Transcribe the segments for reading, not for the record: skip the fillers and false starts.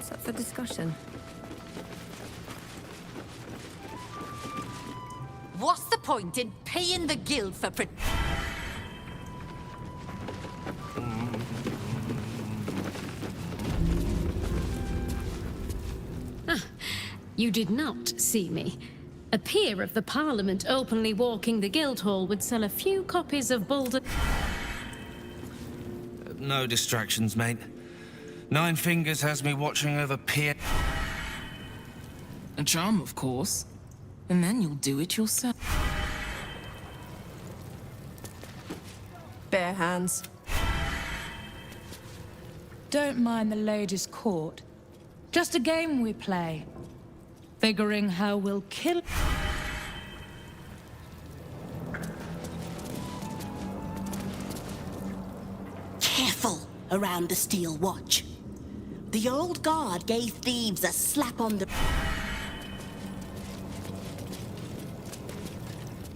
What's up for discussion? What's the point in paying the guild for You did not see me. A peer of the Parliament openly walking the Guildhall would sell a few copies of Baldur. No distractions, mate. Nine Fingers has me watching over peer. A charm, of course. And then you'll do it yourself. Bare hands. Don't mind the ladies' court. Just a game we play. Figuring how we'll kill... Careful around the steel watch. The old guard gave thieves a slap on the...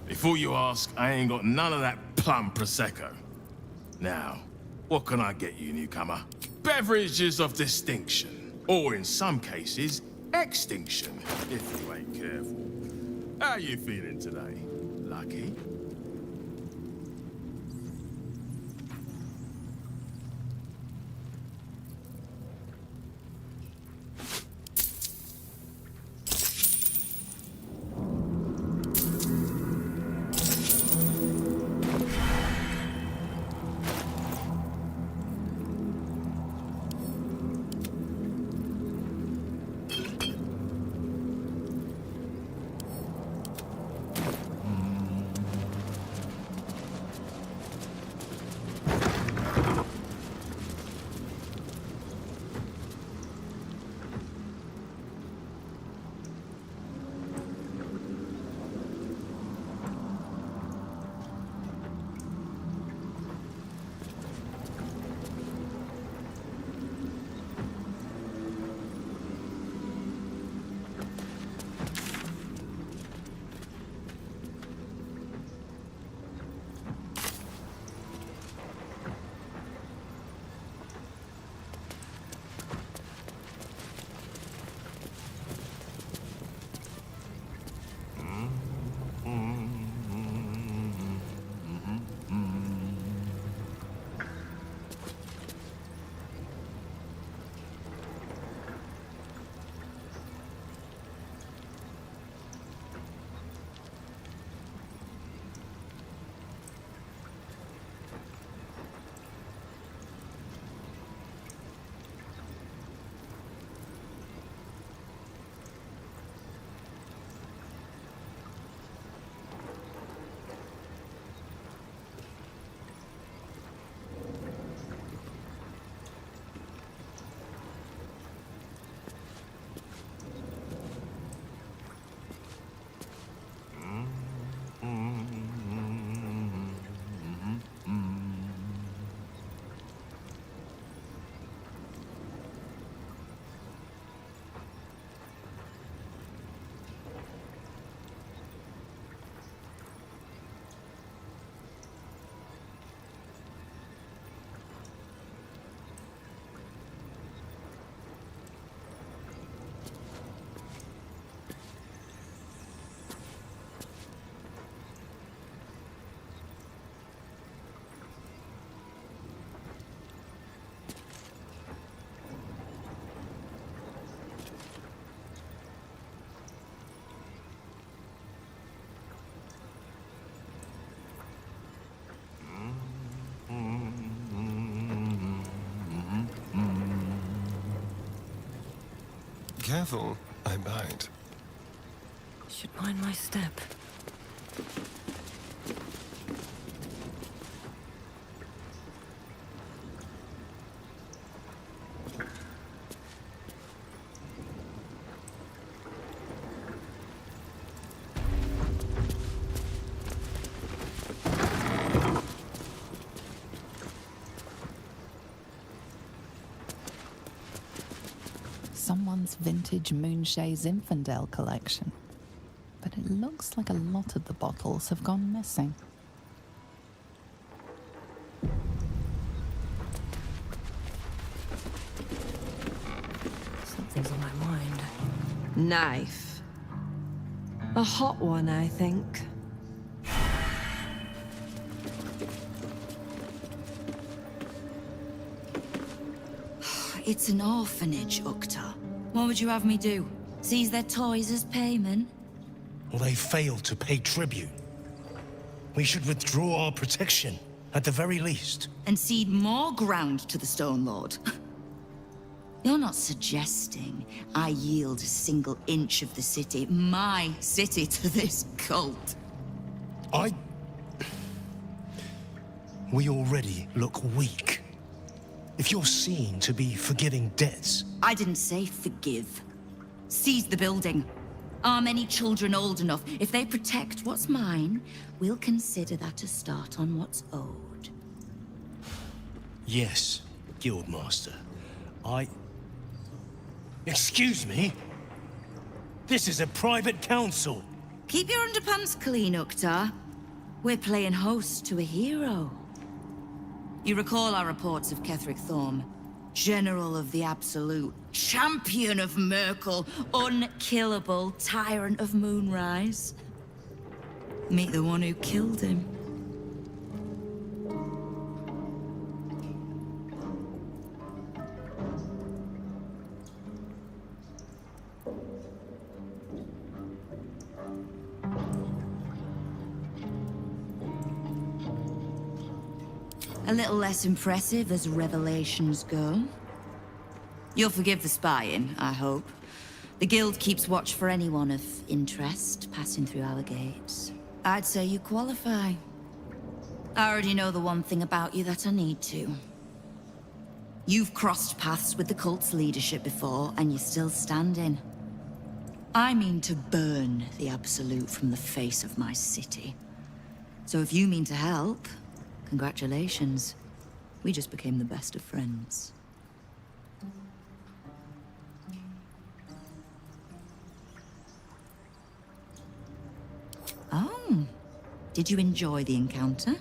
Before you ask, I ain't got none of that plum Prosecco. Now, what can I get you, newcomer? Beverages of distinction. Or in some cases, extinction, if you ain't careful. How you feeling today? Lucky? Careful, I bite. Should mind my step. Someone's vintage Moonshae Zinfandel collection. But it looks like a lot of the bottles have gone missing. Something's on my mind. Knife. A hot one, I think. It's an orphanage, Ukta. What would you have me do? Seize their toys as payment? Well, they failed to pay tribute. We should withdraw our protection, at the very least. And cede more ground to the Stone Lord? You're not suggesting I yield a single inch of the city, my city, to this cult? We already look weak. If you're seen to be forgiving debts... I didn't say forgive. Seize the building. Arm any children old enough. If they protect what's mine, we'll consider that a start on what's owed. Yes, Guildmaster. Excuse me? This is a private council. Keep your underpants clean, Uktar. We're playing host to a hero. You recall our reports of Ketheric Thorm, General of the Absolute, Champion of Merkel, unkillable Tyrant of Moonrise. Meet the one who killed him. A little less impressive as revelations go. You'll forgive the spying, I hope. The Guild keeps watch for anyone of interest passing through our gates. I'd say you qualify. I already know the one thing about you that I need to. You've crossed paths with the cult's leadership before, and you're still standing. I mean to burn the Absolute from the face of my city. So if you mean to help, congratulations. We just became the best of friends. Oh, did you enjoy the encounter?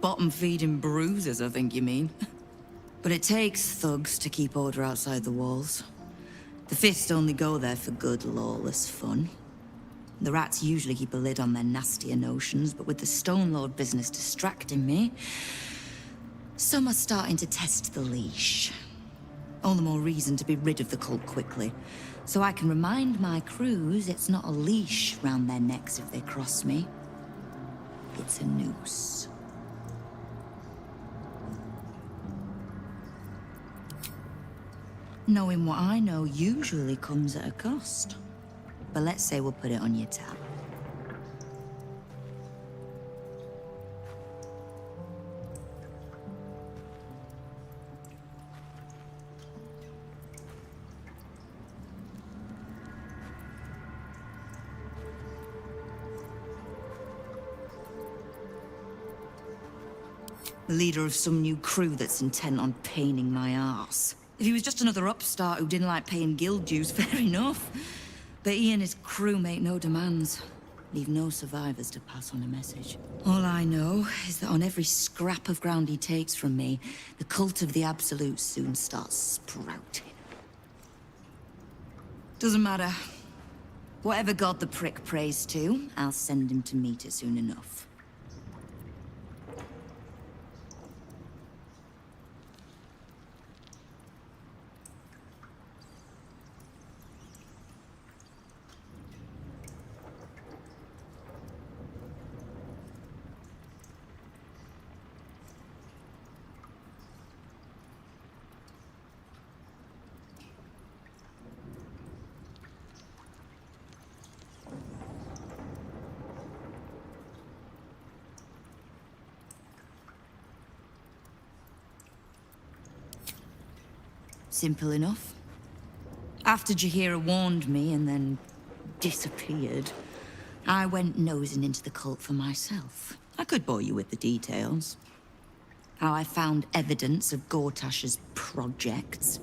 Bottom-feeding bruises, I think you mean. But it takes thugs to keep order outside the walls. The Fist only go there for good, lawless fun. The rats usually keep a lid on their nastier notions, but with the Stone Lord business distracting me, some are starting to test the leash. All the more reason to be rid of the cult quickly, so I can remind my crews it's not a leash round their necks if they cross me. It's a noose. Knowing what I know usually comes at a cost. But let's say we'll put it on your tab. The leader of some new crew that's intent on paining my arse. If he was just another upstart who didn't like paying guild dues, fair enough. But he and his crew make no demands. Leave no survivors to pass on a message. All I know is that on every scrap of ground he takes from me, the cult of the Absolute soon starts sprouting. Doesn't matter. Whatever god the prick prays to, I'll send him to meet it soon enough. Simple enough. After Jaheira warned me and then disappeared, I went nosing into the cult for myself. I could bore you with the details. How I found evidence of Gortash's projects,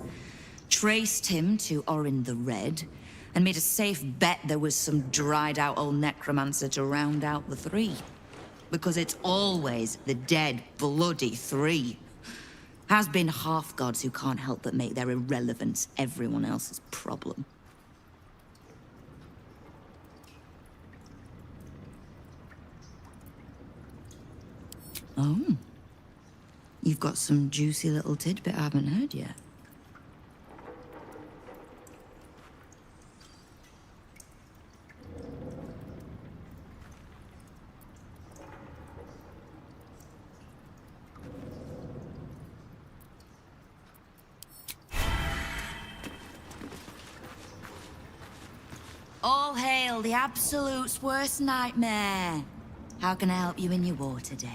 traced him to Orin the Red, and made a safe bet there was some dried-out old necromancer to round out the three. Because it's always the dead, bloody three. Has been half-gods who can't help but make their irrelevance everyone else's problem. Oh. You've got some juicy little tidbit I haven't heard yet. All hail the Absolute's worst nightmare. How can I help you in your war today?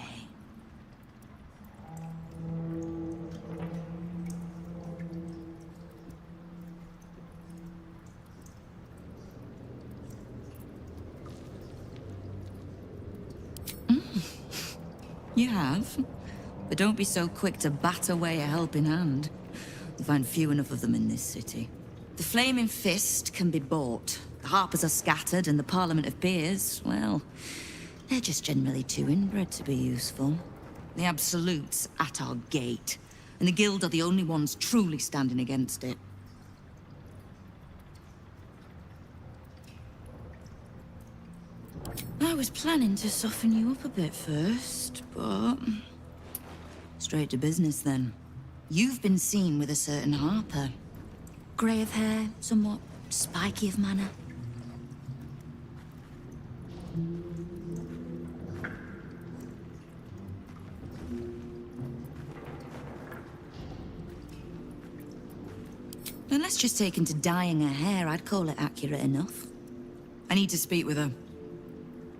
You have. But don't be so quick to bat away a helping hand. You find few enough of them in this city. The Flaming Fist can be bought. The Harpers are scattered, and the Parliament of Peers, well, they're just generally too inbred to be useful. The Absolute's at our gate, and the Guild are the only ones truly standing against it. I was planning to soften you up a bit first, but... straight to business then. You've been seen with a certain Harper. Grey of hair, somewhat spiky of manner. Unless just taken to dyeing her hair, I'd call it accurate enough. I need to speak with her.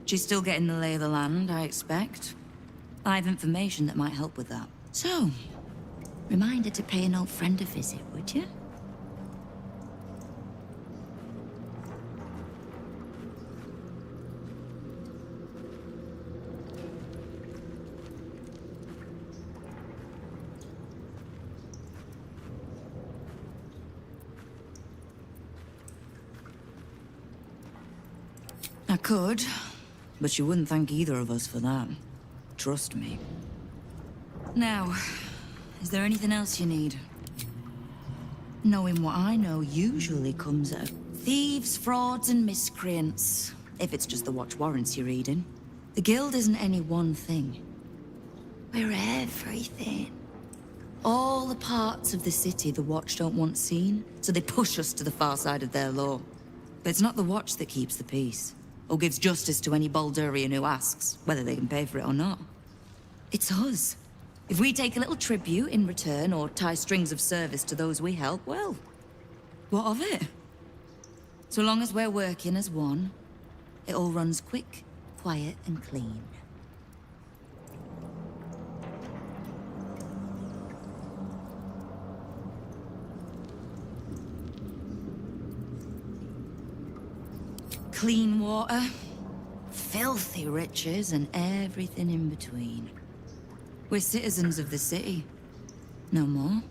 She's still getting the lay of the land, I expect. I have information that might help with that. So, remind her to pay an old friend a visit, would you? I could, but you wouldn't thank either of us for that. Trust me. Now, is there anything else you need? Knowing what I know usually comes at thieves, frauds, and miscreants. If it's just the watch warrants you're reading. The Guild isn't any one thing. We're everything. All the parts of the city the Watch don't want seen, so they push us to the far side of their law. But it's not the Watch that keeps the peace, or gives justice to any Baldurian who asks, whether they can pay for it or not. It's us. If we take a little tribute in return, or tie strings of service to those we help, well, what of it? So long as we're working as one, it all runs quick, quiet, and clean. Clean water, filthy riches, and everything in between. We're citizens of the city. No more,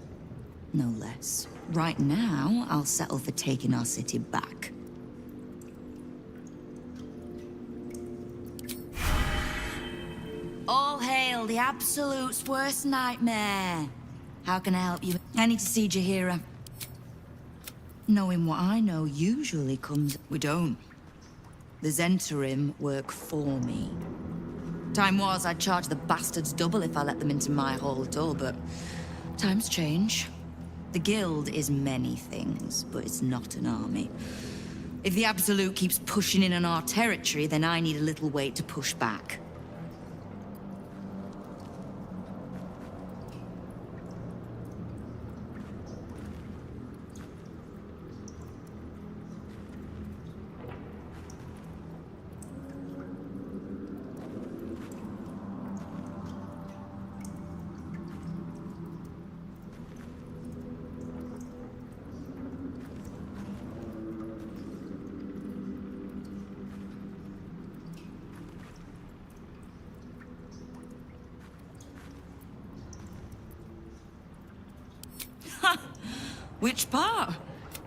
no less. Right now, I'll settle for taking our city back. All hail the Absolute's worst nightmare. How can I help you? I need to see Jaheira. Knowing what I know usually comes... We don't. The Zentarim work for me. Time was I'd charge the bastards double if I let them into my hall at all, but times change. The Guild is many things, but it's not an army. If the Absolute keeps pushing in on our territory, then I need a little weight to push back. Which part?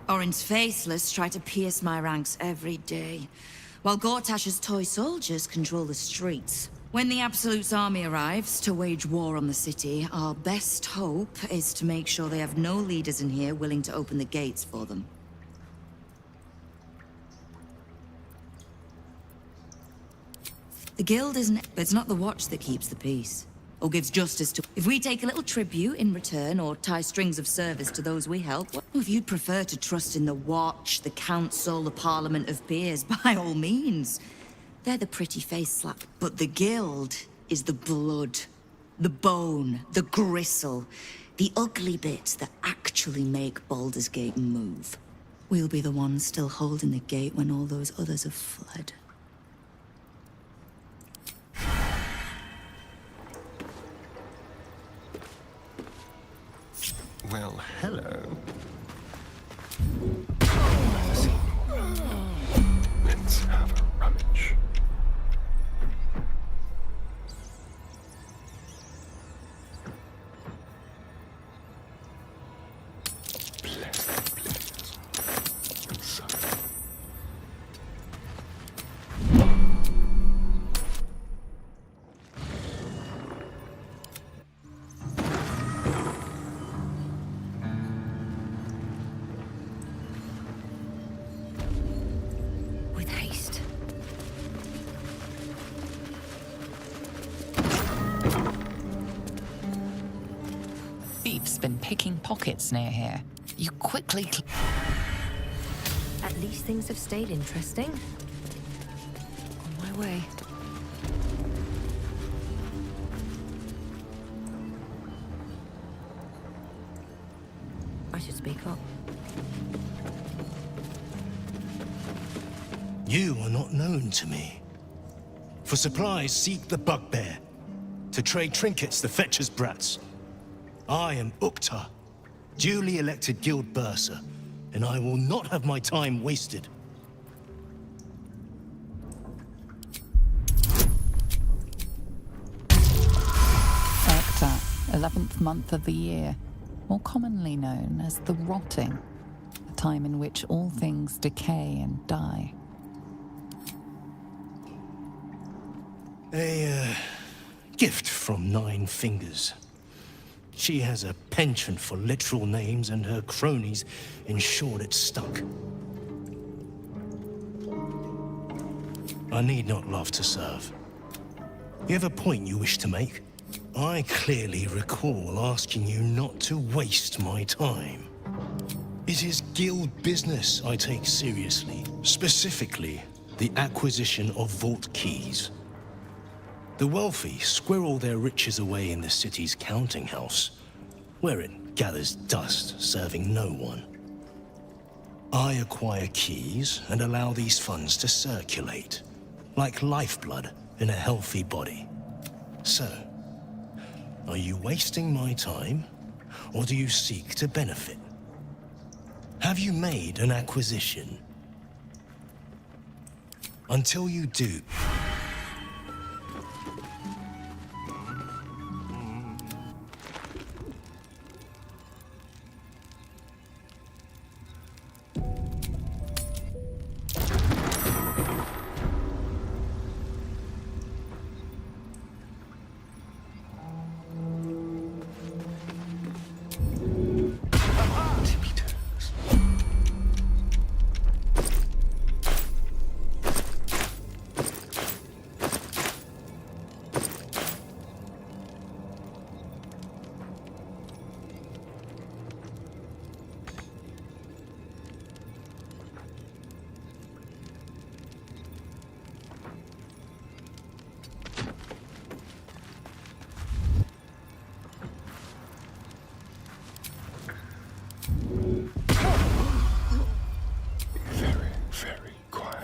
Orin's faceless try to pierce my ranks every day, while Gortash's toy soldiers control the streets. When the Absolute's army arrives to wage war on the city, our best hope is to make sure they have no leaders in here willing to open the gates for them. The guild isn't... It's not the watch that keeps the peace, or gives justice to... If we take a little tribute in return, or tie strings of service to those we help, well, if you'd prefer to trust in the watch, the council, the parliament of peers, by all means. They're the pretty face slap. But the guild is the blood, the bone, the gristle, the ugly bits that actually make Baldur's Gate move. We'll be the ones still holding the gate when all those others have fled. Well, hello. Let's have a rummage. Please. So. With haste. Thieves been picking pockets near here. You quickly... At least things have stayed interesting. On my way. I should speak up. You are not known to me. For supplies, seek the bugbear. To trade trinkets, the fetcher's brats. I am Uktar, duly elected guild bursar, and I will not have my time wasted. Octa, 11th month of the year, more commonly known as the Rotting, a time in which all things decay and die. A gift from Nine Fingers. She has a penchant for literal names, and her cronies ensured it stuck. I need not love to serve. You have a point you wish to make? I clearly recall asking you not to waste my time. It is guild business I take seriously, specifically the acquisition of vault keys. The wealthy squirrel their riches away in the city's counting house, where it gathers dust, serving no one. I acquire keys and allow these funds to circulate, like lifeblood in a healthy body. So, are you wasting my time, or do you seek to benefit? Have you made an acquisition? Until you do... Very quiet.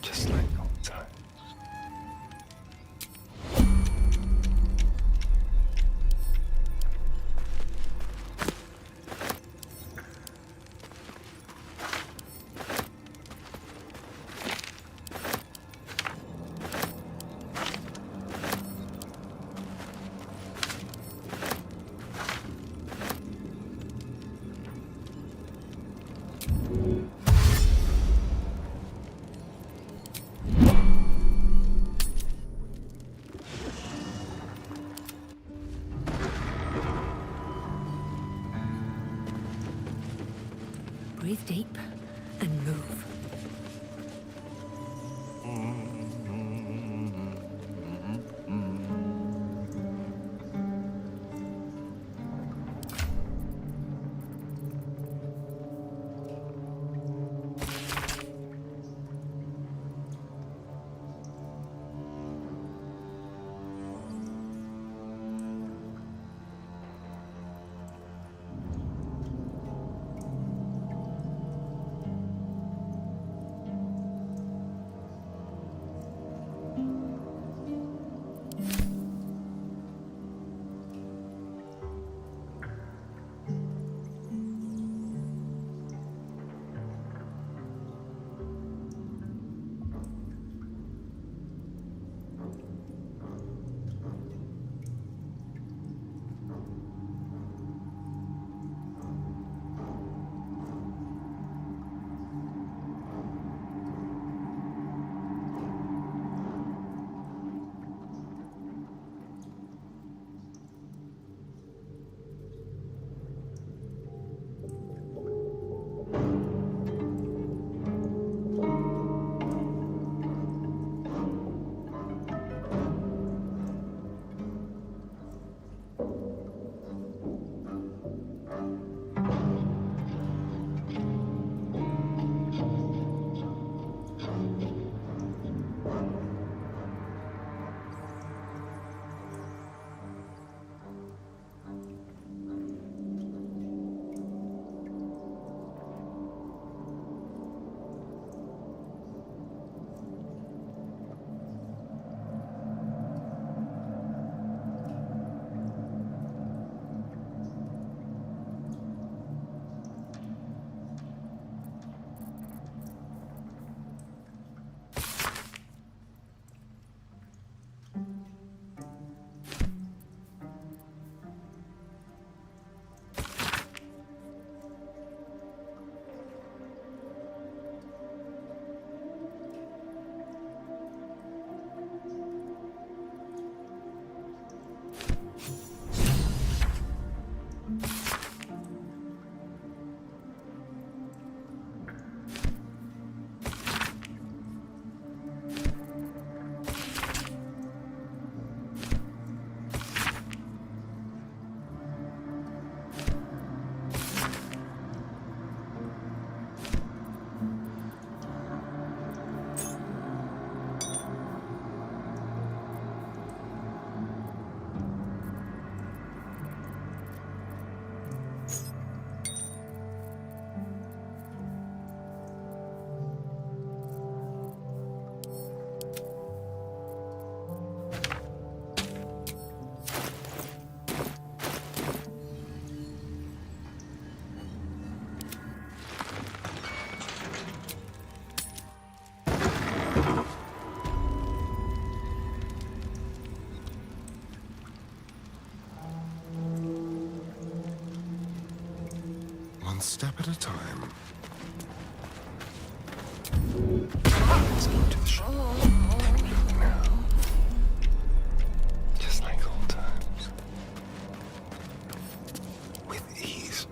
Just like old times. Breathe deep and move. One step at a time. Let's get to the shop. Take me up now. Just like old times. With ease.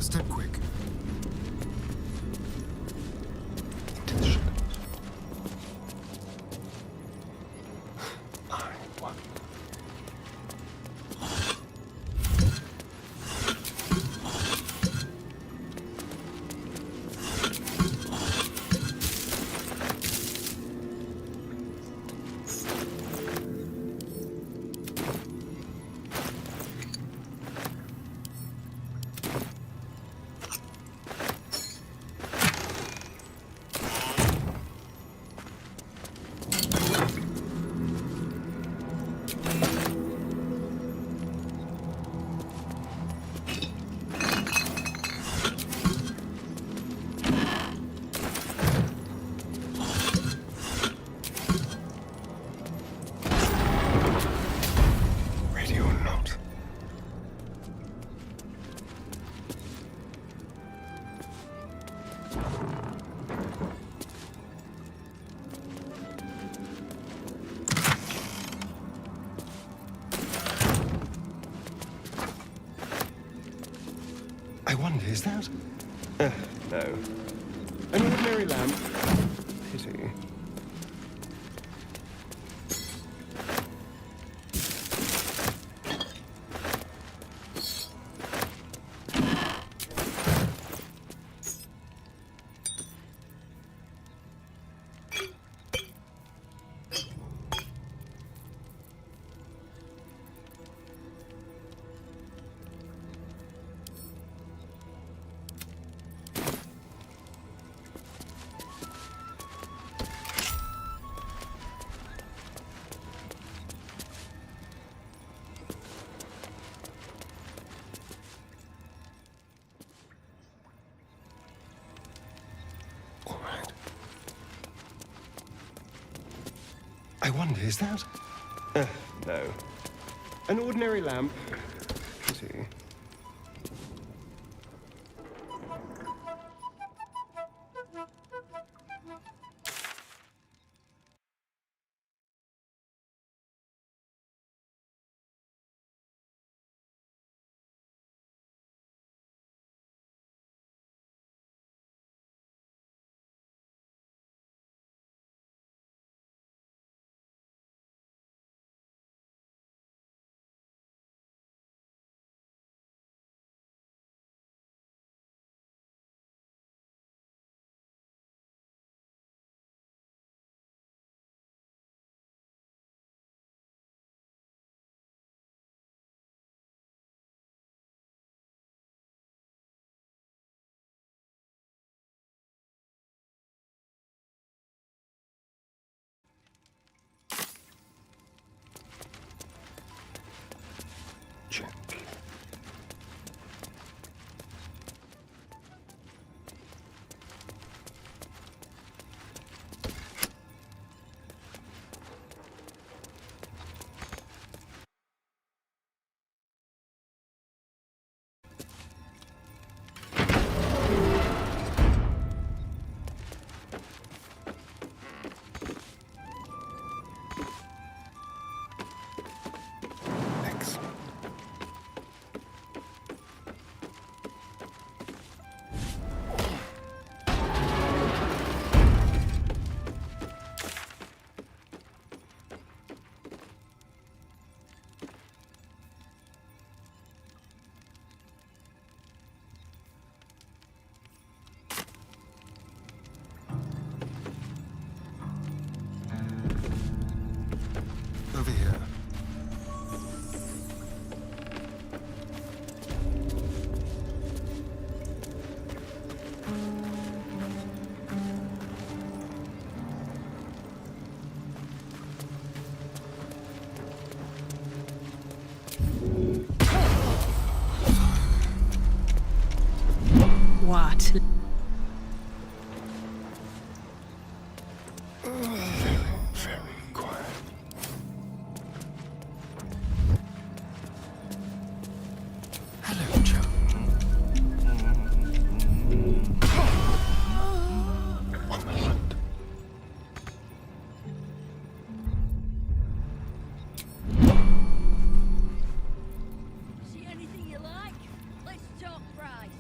Step quick. Into the shadows. I won. Ready or not. I wonder, is that? No. An ordinary lamp. Pity. All right. I wonder, is that? No. An ordinary lamp. Pity. Gently. Excellent. Over here. What? Very quiet. Hello, chum. On the hunt. See anything you like? Let's talk price.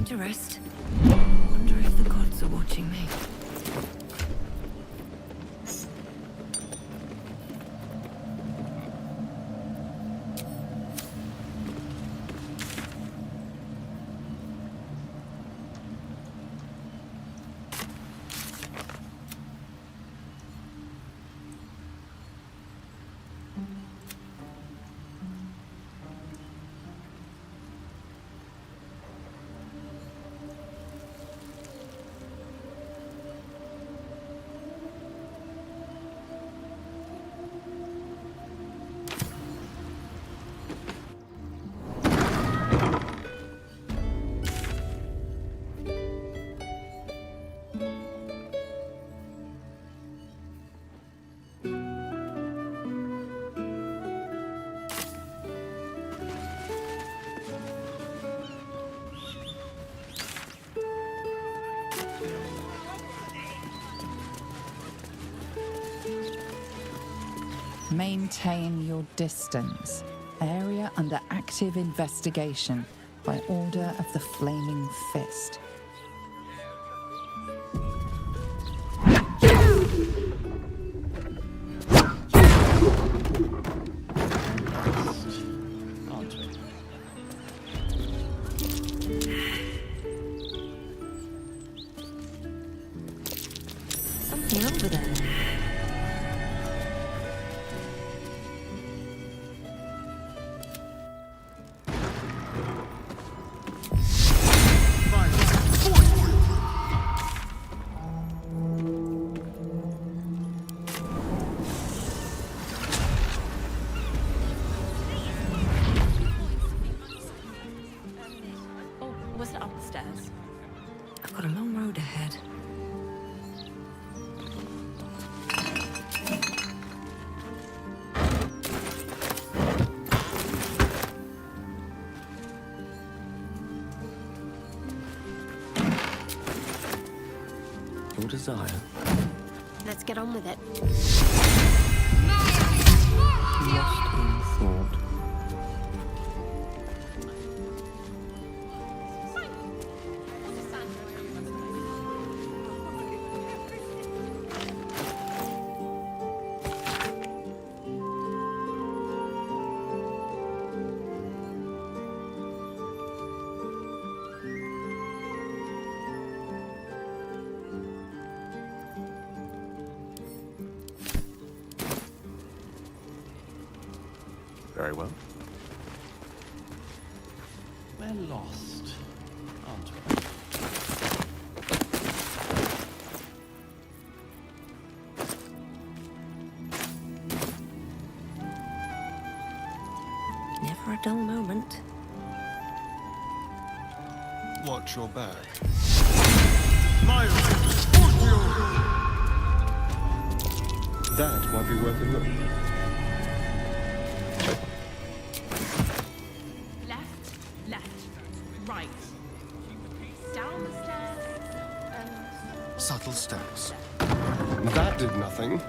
time to rest. Wonder if the gods are watching me. Maintain your distance. Area under active investigation by order of the Flaming Fist. Something over there. Was it up the stairs? I've got a long road ahead. Your desire. Let's get on with it. Lost in thought. Very well. We're lost, aren't we? Never a dull moment. Watch your back. That might be worth a look. Right. Down the stairs. Subtle steps. That did nothing.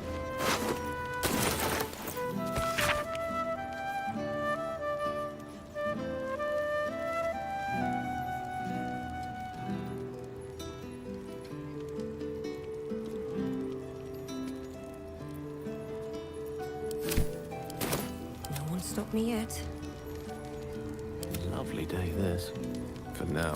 No one stopped me yet. Lovely day, this. For now.